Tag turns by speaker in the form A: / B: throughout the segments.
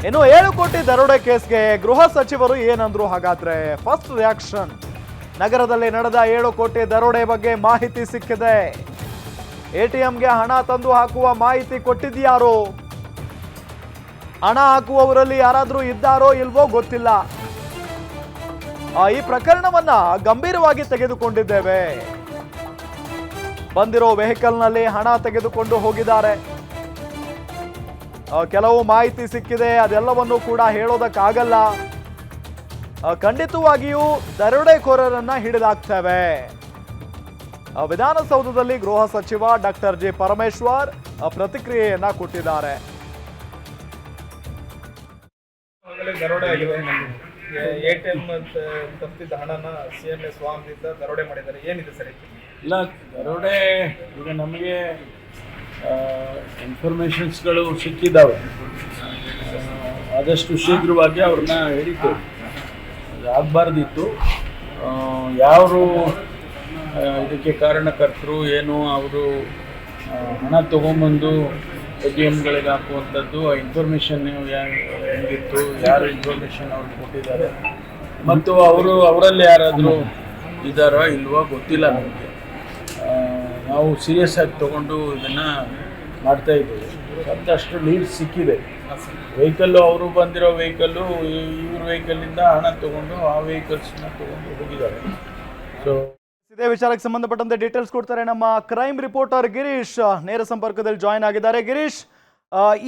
A: ಇನ್ನು 7 ಕೋಟಿ ದರೋಡೆ ಕೇಸ್ಗೆ ಗೃಹ ಸಚಿವರು ಏನಂದ್ರು ಹಾಗಾದ್ರೆ? First reaction. ನಗರದಲ್ಲಿ ನಡೆದ 7 ಕೋಟಿ ದರೋಡೆ ಬಗ್ಗೆ ಮಾಹಿತಿ ಸಿಕ್ಕಿದೆ. ಎಟಿಎಂಗೆ ಹಣ ತಂದು ಹಾಕುವ ಮಾಹಿತಿ ಕೊಟ್ಟಿದ್ಯಾರು? ಹಣ ಹಾಕುವವರಲ್ಲಿ ಯಾರಾದ್ರೂ ಇದ್ದಾರೋ ಇಲ್ವೋ ಗೊತ್ತಿಲ್ಲ. ಈ ಪ್ರಕರಣವನ್ನ ಗಂಭೀರವಾಗಿ ತೆಗೆದುಕೊಂಡಿದ್ದೇವೆ. ಬಂದಿರೋ ವೆಹಿಕಲ್ನಲ್ಲಿ ಹಣ ತೆಗೆದುಕೊಂಡು ಹೋಗಿದ್ದಾರೆ. ಕೆಲವು ಮಾಹಿತಿ ಸಿಕ್ಕಿದೆ, ಅದೆಲ್ಲವನ್ನು ಕೂಡ ಹೇಳೋದಕ್ಕಾಗಲ್ಲ. ಖಂಡಿತವಾಗಿಯೂ ದರೋಡೆಕೋರರನ್ನ ಹಿಡಿದಾಕ್ತೇವೆ. ವಿಧಾನಸೌಧದಲ್ಲಿ ಗೃಹ ಸಚಿವ ಡಾಕ್ಟರ್ ಜಿ ಪರಮೇಶ್ವರ್ ಪ್ರತಿಕ್ರಿಯೆಯನ್ನ ಕೊಟ್ಟಿದ್ದಾರೆ.
B: ದರೋಡೆ ಆಗಿದೆ. ಎಟಿಎಂ ತಪ್ಪಿದ ಹಣನ CMS ವಾಹನದಿಂದ ದರೋಡೆ ಮಾಡಿದ್ದಾರೆ. ಏನಿದೆ ಸರ್?
C: ಇಲ್ಲ, ದರೋಡೆ ಈಗ ನಮಗೆ ಇನ್ಫಾರ್ಮೇಷನ್ಸ್ಗಳು ಸಿಕ್ಕಿದ್ದಾವೆ. ಆದಷ್ಟು ಶೀಘ್ರವಾಗಿ ಅವ್ರನ್ನ ಹಿಡಿತೇವೆ. ಆಗಬಾರ್ದಿತ್ತು. ಯಾರು ಇದಕ್ಕೆ ಕಾರಣಕರ್ತರು ಏನು, ಅವರು ಹಣ ತೊಗೊಂಬಂದು ATMಗಳಿಗೆ ಹಾಕುವಂಥದ್ದು ಆ ಇನ್ಫಾರ್ಮೇಷನ್ ಹೆಂಗಿತ್ತು, ಯಾರು ಇನ್ಫಾರ್ಮೇಷನ್ ಅವ್ರಿಗೆ ಕೊಟ್ಟಿದ್ದಾರೆ ಮತ್ತು ಅವರಲ್ಲಿ ಯಾರಾದರೂ ಇದ್ದಾರೋ ಇಲ್ವೋ ಗೊತ್ತಿಲ್ಲ ನಮಗೆ. ನಾವು ಸೀರಿಯಸ್ ಆಗಿ ತೊಗೊಂಡು ಇದನ್ನು ಮಾಡ್ತಾಯಿದ್ದೀವಿ. ಮತ್ತಷ್ಟು ಲೀಡ್ಸ್ ಸಿಕ್ಕಿದೆ. ವೆಹಿಕಲ್ಲು, ಅವರು ಬಂದಿರೋ ವೆಹಿಕಲ್ಲು ಇವ್ರ ವೆಹಿಕಲ್ಲಿಂದ ಹಣ ತೊಗೊಂಡು ಆ ವೆಹಿಕಲ್ಸ್ನ ತೊಗೊಂಡು ಹೋಗಿದ್ದಾರೆ. ಸೊ
A: ಇದೇ ವಿಚಾರಕ್ಕೆ ಸಂಬಂಧಪಟ್ಟಂತೆ ಡೀಟೇಲ್ಸ್ ಕೊಡ್ತಾರೆ ನಮ್ಮ ಕ್ರೈಮ್ ರಿಪೋರ್ಟರ್ ಗಿರೀಶ್. ನೇರ ಸಂಪರ್ಕದಲ್ಲಿ ಜಾಯಿನ್ ಆಗಿದ್ದಾರೆ. ಗಿರೀಶ್,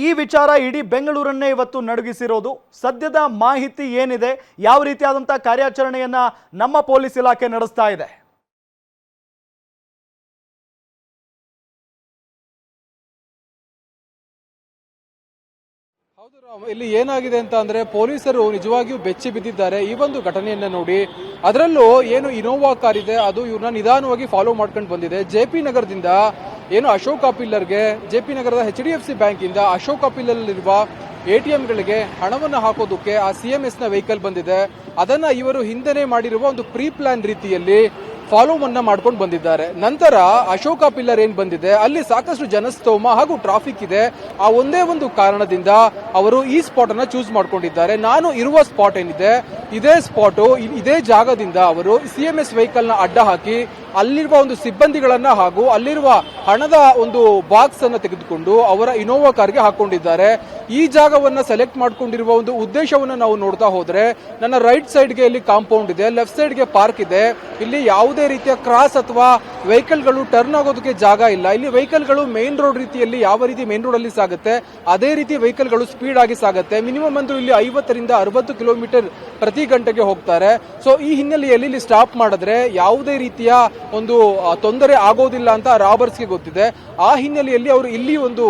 A: ಈ ವಿಚಾರ ಇಡೀ ಬೆಂಗಳೂರನ್ನೇ ಇವತ್ತು ನಡುಗಿಸಿರೋದು. ಸದ್ಯದ ಮಾಹಿತಿ ಏನಿದೆ? ಯಾವ ರೀತಿಯಾದಂತಹ ಕಾರ್ಯಾಚರಣೆಯನ್ನ ನಮ್ಮ ಪೊಲೀಸ್ ಇಲಾಖೆ ನಡೆಸ್ತಾ ಇದೆ?
D: ಹೌದು ರಾಮ್, ಇಲ್ಲಿ ಏನಾಗಿದೆ ಅಂತ ಅಂದ್ರೆ ಪೊಲೀಸರು ನಿಜವಾಗಿಯೂ ಬೆಚ್ಚಿ ಬಿದ್ದಿದ್ದಾರೆ ಈ ಒಂದು ಘಟನೆಯನ್ನ ನೋಡಿ. ಅದರಲ್ಲೂ ಏನು ಇನೋವಾ ಕಾರ್ ಇದೆ ಅದು ಇವ್ರನ್ನ ನಿಧಾನವಾಗಿ ಫಾಲೋ ಮಾಡ್ಕೊಂಡು ಬಂದಿದೆ. JP ನಗರದಿಂದ ಏನು ಅಶೋಕ ಪಿಲ್ಲರ್ಗೆ, JP ನಗರದ HDFC ಬ್ಯಾಂಕ್ ಇಂದ ಅಶೋಕ ಪಿಲ್ಲರ್ಲಿರುವ ATMಗಳಿಗೆ ಹಣವನ್ನು ಹಾಕೋದಕ್ಕೆ ಆ CMS ನ ವೆಹಿಕಲ್ ಬಂದಿದೆ. ಅದನ್ನ ಇವರು ಹಿಂದೆನೆ ಮಾಡಿರುವ ಒಂದು ಪ್ರೀ ಪ್ಲಾನ್ ರೀತಿಯಲ್ಲಿ ಫಾಲೋವನ್ನ ಮಾಡ್ಕೊಂಡು ಬಂದಿದ್ದಾರೆ. ನಂತರ ಅಶೋಕ ಪಿಲ್ಲರ್ ಏನ್ ಬಂದಿದೆ ಅಲ್ಲಿ ಸಾಕಷ್ಟು ಜನಸ್ತೋಮ ಹಾಗೂ ಟ್ರಾಫಿಕ್ ಇದೆ. ಆ ಒಂದೇ ಒಂದು ಕಾರಣದಿಂದ ಅವರು ಈ ಸ್ಪಾಟ್ ಅನ್ನ ಚೂಸ್ ಮಾಡ್ಕೊಂಡಿದ್ದಾರೆ. ನಾನು ಇರುವ ಸ್ಪಾಟ್ ಏನಿದೆ ಇದೇ ಸ್ಪಾಟು, ಇದೇ ಜಾಗದಿಂದ ಅವರು CMS ವೆಹಿಕಲ್ ನ ಅಡ್ಡ ಹಾಕಿ ಅಲ್ಲಿರುವ ಒಂದು ಸಿಬ್ಬಂದಿಗಳನ್ನ ಹಾಗೂ ಅಲ್ಲಿರುವ ಹಣದ ಒಂದು ಬಾಕ್ಸ್ ಅನ್ನ ತೆಗೆದುಕೊಂಡು ಅವರ ಇನೋವಾ ಕಾರ್ಗೆ ಹಾಕೊಂಡಿದ್ದಾರೆ. ಈ ಜಾಗವನ್ನ ಸೆಲೆಕ್ಟ್ ಮಾಡ್ಕೊಂಡಿರುವ ಒಂದು ಉದ್ದೇಶವನ್ನ ನಾವು ನೋಡ್ತಾ ಹೋದ್ರೆ, ನನ್ನ ರೈಟ್ ಸೈಡ್ಗೆ ಇಲ್ಲಿ ಕಾಂಪೌಂಡ್ ಇದೆ, ಲೆಫ್ಟ್ ಸೈಡ್ಗೆ ಪಾರ್ಕ್ ಇದೆ. ಇಲ್ಲಿ ಯಾವುದೇ ರೀತಿಯ ಕ್ರಾಸ್ ಅಥವಾ ವೆಹಿಕಲ್ಗಳು ಟರ್ನ್ ಆಗೋದಕ್ಕೆ ಜಾಗ ಇಲ್ಲ. ಇಲ್ಲಿ ವೆಹಿಕಲ್ಗಳು ಮೇನ್ ರೋಡ್ ರೀತಿಯಲ್ಲಿ ಯಾವ ರೀತಿ ಮೇನ್ ರೋಡ್ ಅಲ್ಲಿ ಸಾಗುತ್ತೆ ಅದೇ ರೀತಿ ವೆಹಿಕಲ್ಗಳು ಸ್ಪೀಡ್ ಆಗಿ ಸಾಗುತ್ತೆ. ಮಿನಿಮಮ್ ಅಂದ್ರೂ ಇಲ್ಲಿ 50 ರಿಂದ 60 ಕಿಲೋಮೀಟರ್ ಪ್ರತಿ ಗಂಟೆಗೆ ಹೋಗ್ತಾರೆ. ಸೊ ಈ ಹಿನ್ನೆಲೆಯಲ್ಲಿ ಇಲ್ಲಿ ಸ್ಟಾಪ್ ಮಾಡಿದ್ರೆ ಯಾವುದೇ ರೀತಿಯ ಒಂದು ತೊಂದರೆ ಆಗೋದಿಲ್ಲ ಅಂತ ರಾಬರ್ಸ್ಗೆ ಗೊತ್ತಿದೆ. ಆ ಹಿನ್ನೆಲೆಯಲ್ಲಿ ಅವರು ಇಲ್ಲಿ ಒಂದು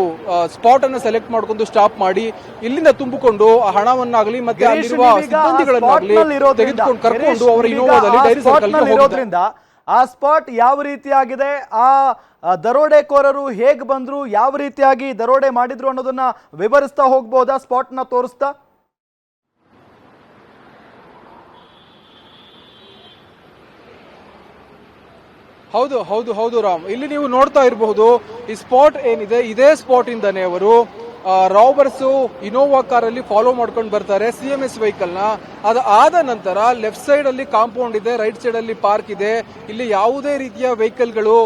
D: ಸ್ಪಾಟ್ ಅನ್ನ ಸೆಲೆಕ್ಟ್ ಮಾಡ್ಕೊಂಡು ಸ್ಟಾಪ್ ಮಾಡಿ ಇಲ್ಲಿಂದ ತುಂಬಿಕೊಂಡು ಹಣವನ್ನಾಗಲಿ ಮತ್ತೆ ಅಲ್ಲಿರುವ ಸಿಬ್ಬಂದಿಗಳನ್ನಾಗಲಿ ತೆಗೆದುಕೊಂಡು ಕರ್ಕೊಂಡು ಅವರ ಇನೋವಾದಲ್ಲಿ ಡೈರಿ ಸರ್ಕಲ್ಗೆ ಹೋಗಿರೋದ್ರಿಂದ
A: ಆ ಸ್ಪಾಟ್ ಯಾವ ರೀತಿಯಾಗಿದೆ, ಆ ದರೋಡೆಕೋರರು ಹೇಗೆ ಬಂದ್ರು, ಯಾವ ರೀತಿಯಾಗಿ ದರೋಡೆ ಮಾಡಿದ್ರು ಅನ್ನೋದನ್ನ ವಿವರಿಸ್ತಾ ಹೋಗ್ಬೋದಾ? ಸ್ಪಾಟ್ ನ ತೋರಿಸ್ತಾ.
D: ಹೌದು ಹೌದು ಹೌದು ರಾಮ್, ಇಲ್ಲಿ ನೀವು ನೋಡ್ತಾ ಇರಬಹುದು ಈ ಸ್ಪಾಟ್ ಏನಿದೆ ಇದೇ ಸ್ಪಾಟ್ ಇಂದಾನೆ ಅವರು ರಾಬರ್ಸ್ ಇನೋವಾ ಕಾರಲ್ಲಿ ಫಾಲೋ ಮಾಡ್ಕೊಂಡು ಬರ್ತಾರೆ CMS ವೆಹಿಕಲ್ ನ. ಅದಾದ ನಂತರ ಲೆಫ್ಟ್ ಸೈಡ್ ಅಲ್ಲಿ ಕಾಂಪೌಂಡ್ ಇದೆ, ರೈಟ್ ಸೈಡ್ ಅಲ್ಲಿ ಪಾರ್ಕ್ ಇದೆ. ಇಲ್ಲಿ ಯಾವುದೇ ರೀತಿಯ ವೆಹಿಕಲ್ಗಳು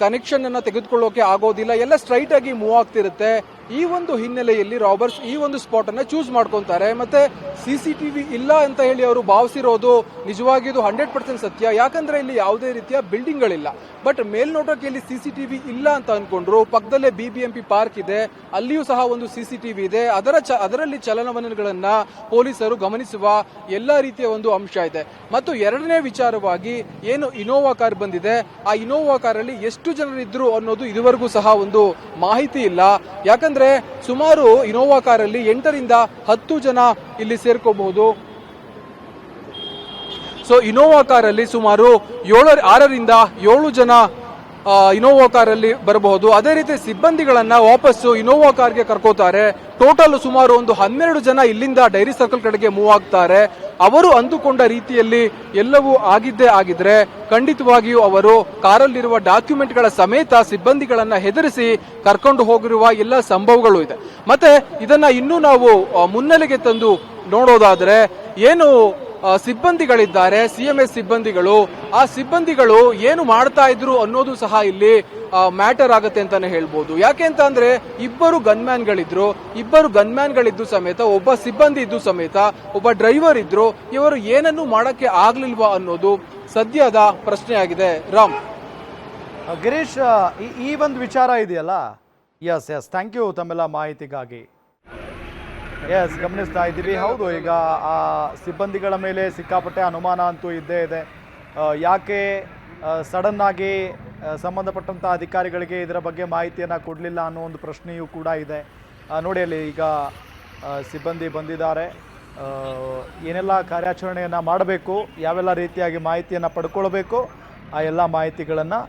D: ಕನೆಕ್ಷನ್ ಅನ್ನ ತೆಗೆದುಕೊಳ್ಳೋಕೆ ಆಗೋದಿಲ್ಲ, ಎಲ್ಲ ಸ್ಟ್ರೈಟ್ ಆಗಿ ಮೂವ್ ಆಗ್ತಿರುತ್ತೆ. ಈ ಒಂದು ಹಿನ್ನೆಲೆಯಲ್ಲಿ ರಾಬರ್ಸ್ ಈ ಒಂದು ಸ್ಪಾಟ್ ಅನ್ನ ಚೂಸ್ ಮಾಡ್ಕೊಂತಾರೆ. ಮತ್ತೆ CCTV ಇಲ್ಲ ಅಂತ ಹೇಳಿ ಅವರು ಭಾವಿಸಿರೋದು ನಿಜವಾಗಿ ಇದು 100% ಸತ್ಯ. ಯಾಕಂದ್ರೆ ಇಲ್ಲಿ ಯಾವುದೇ ರೀತಿಯ ಬಿಲ್ಡಿಂಗ್ ಗಳಿಲ್ಲ. ಬಟ್ ಮೇಲ್ನೋಟಕ್ಕೆ ಇಲ್ಲಿ CCTV ಇಲ್ಲ ಅಂತ ಅನ್ಕೊಂಡ್ರು. ಪಕ್ಕದಲ್ಲೇ BBMP ಪಾರ್ಕ್ ಇದೆ, ಅಲ್ಲಿಯೂ ಸಹ ಒಂದು CCTV ಇದೆ. ಅದರಲ್ಲಿ ಚಲನವಲನಗಳನ್ನ ಪೊಲೀಸರು ಗಮನಿಸುವ ಎಲ್ಲಾ ರೀತಿಯ ಒಂದು ಅಂಶ ಇದೆ. ಮತ್ತು ಎರಡನೇ ವಿಚಾರವಾಗಿ ಏನು ಇನೋವಾ ಕಾರ್ ಬಂದಿದೆ, ಆ ಇನೋವಾ ಕಾರಲ್ಲಿ ಎಷ್ಟು ಜನರಿದ್ರು ಅನ್ನೋದು ಇದುವರೆಗೂ ಸಹ ಒಂದು ಮಾಹಿತಿ ಇಲ್ಲ. ಯಾಕಂದ್ರೆ ಸುಮಾರು ಇನೋವಾ ಕಾರಲ್ಲಿ 8 ರಿಂದ 10 ಜನ ಇಲ್ಲಿ ಸೇರ್ಕೋಬಹುದು. ಸೊ ಇನೋವಾ ಕಾರಲ್ಲಿ ಸುಮಾರು 6 ರಿಂದ 7 ಜನ ಇನೋವಾ ಕಾರಲ್ಲಿ ಬರಬಹುದು. ಅದೇ ರೀತಿ ಸಿಬ್ಬಂದಿಗಳನ್ನ ವಾಪಸ್ಸು ಇನೋವಾ ಕಾರ್ಗೆ ಕರ್ಕೋತಾರೆ. ಟೋಟಲ್ ಸುಮಾರು ಒಂದು 12 ಜನ ಇಲ್ಲಿಂದ ಡೈರಿ ಸರ್ಕಲ್ ಕಡೆಗೆ ಮೂವ್ ಆಗ್ತಾರೆ. ಅವರು ಅಂದುಕೊಂಡ ರೀತಿಯಲ್ಲಿ ಎಲ್ಲವೂ ಆಗಿದ್ದೇ ಆಗಿದ್ರೆ ಖಂಡಿತವಾಗಿಯೂ ಅವರು ಕಾರಲ್ಲಿರುವ ಡಾಕ್ಯುಮೆಂಟ್ಗಳ ಸಮೇತ ಸಿಬ್ಬಂದಿಗಳನ್ನ ಹೆದರಿಸಿ ಕರ್ಕೊಂಡು ಹೋಗಿರುವ ಎಲ್ಲ ಸಂಭವಗಳು ಇದೆ. ಮತ್ತೆ ಇದನ್ನ ಇನ್ನೂ ನಾವು ಮುನ್ನೆಲೆಗೆ ತಂದು ನೋಡೋದಾದ್ರೆ ಏನು ಸಿಬ್ಬಂದಿಗಳಿದ್ದಾರೆ, CMS ಸಿಬ್ಬಂದಿಗಳು, ಆ ಸಿಬ್ಬಂದಿಗಳು ಏನು ಮಾಡ್ತಾ ಇದ್ರು ಅನ್ನೋದು ಸಹ ಇಲ್ಲಿ ಮ್ಯಾಟರ್ ಆಗುತ್ತೆ ಅಂತಾನೆ ಹೇಳ್ಬೋದು. ಯಾಕೆ ಅಂತ ಅಂದ್ರೆ ಇಬ್ಬರು ಗನ್ಮ್ಯಾನ್ಗಳಿದ್ದು ಸಮೇತ, ಒಬ್ಬ ಸಿಬ್ಬಂದಿ ಇದ್ದು ಸಮೇತ, ಒಬ್ಬ ಡ್ರೈವರ್ ಇದ್ರು, ಇವರು ಏನನ್ನು ಮಾಡಕ್ಕೆ ಆಗ್ಲಿಲ್ವಾ ಅನ್ನೋದು ಸದ್ಯದ ಪ್ರಶ್ನೆ ಆಗಿದೆ. ರಾಮ್,
A: ಗಿರೀಶ್, ಈ ಒಂದು ವಿಚಾರ ಇದೆಯಲ್ಲ, ಎಸ್ ಥ್ಯಾಂಕ್ ಯು ತಮ್ಮೆಲ್ಲ ಮಾಹಿತಿಗಾಗಿ. ಗಮನಿಸ್ತಾ ಇದ್ದೀವಿ. ಹೌದು, ಈಗ ಆ ಸಿಬ್ಬಂದಿಗಳ ಮೇಲೆ ಸಿಕ್ಕಾಪಟ್ಟೆ ಅನುಮಾನ ಅಂತೂ ಇದ್ದೇ ಇದೆ. ಯಾಕೆ ಸಡನ್ ಆಗಿ ಸಂಬಂಧಪಟ್ಟಂಥ ಅಧಿಕಾರಿಗಳಿಗೆ ಇದರ ಬಗ್ಗೆ ಮಾಹಿತಿಯನ್ನು ಕೊಡಲಿಲ್ಲ ಅನ್ನೋ ಒಂದು ಪ್ರಶ್ನೆಯೂ ಕೂಡ ಇದೆ. ನೋಡಿ, ಅಲ್ಲಿ ಈಗ ಸಿಬ್ಬಂದಿ ಬಂದಿದ್ದಾರೆ. ಏನೆಲ್ಲ ಕಾರ್ಯಾಚರಣೆಯನ್ನು ಮಾಡಬೇಕು, ಯಾವೆಲ್ಲ ರೀತಿಯಾಗಿ ಮಾಹಿತಿಯನ್ನು ಪಡ್ಕೊಳ್ಬೇಕು, ಆ ಎಲ್ಲ ಮಾಹಿತಿಗಳನ್ನು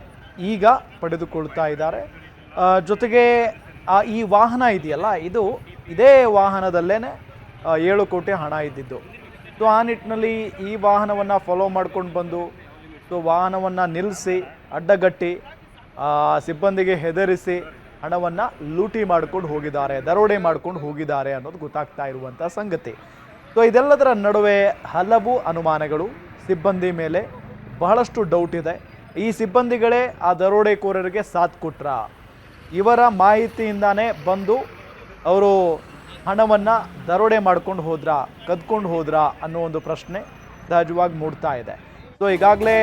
A: ಈಗ ಪಡೆದುಕೊಳ್ತಾ ಇದ್ದಾರೆ. ಜೊತೆಗೆ ಈ ವಾಹನ ಇದೆಯಲ್ಲ, ಇದೇ ವಾಹನದಲ್ಲೇ 7 ಕೋಟಿ ಹಣ ಇದ್ದಿದ್ದು. ಸೊ ಆ ನಿಟ್ಟಿನಲ್ಲಿ ಈ ವಾಹನವನ್ನು ಫಾಲೋ ಮಾಡ್ಕೊಂಡು ಬಂದು ವಾಹನವನ್ನು ನಿಲ್ಲಿಸಿ ಅಡ್ಡಗಟ್ಟಿ ಸಿಬ್ಬಂದಿಗೆ ಹೆದರಿಸಿ ಹಣವನ್ನು ಲೂಟಿ ಮಾಡ್ಕೊಂಡು ಹೋಗಿದ್ದಾರೆ, ದರೋಡೆ ಮಾಡ್ಕೊಂಡು ಹೋಗಿದ್ದಾರೆ ಅನ್ನೋದು ಗೊತ್ತಾಗ್ತಾ ಇರುವಂಥ ಸಂಗತಿ. ಸೊ ಇದೆಲ್ಲದರ ನಡುವೆ ಹಲವು ಅನುಮಾನಗಳು ಸಿಬ್ಬಂದಿ ಮೇಲೆ ಬಹಳಷ್ಟು ಡೌಟ್ ಇದೆ. ಈ ಸಿಬ್ಬಂದಿಗಳೇ ಆ ದರೋಡೆಕೋರರಿಗೆ ಸಾಥ್ ಕೊಟ್ರ, ಇವರ ಮಾಹಿತಿಯಿಂದಾನೇ ಬಂದು ಅವರು ಹಣವನ್ನು ದರೋಡೆ ಮಾಡ್ಕೊಂಡು ಕದ್ಕೊಂಡು ಹೋದ್ರಾ ಅನ್ನೋ ಒಂದು ಪ್ರಶ್ನೆ ಸಹಜವಾಗಿ ಮೂಡ್ತಾ ಇದೆ. ಸೊ ಈಗಾಗಲೇ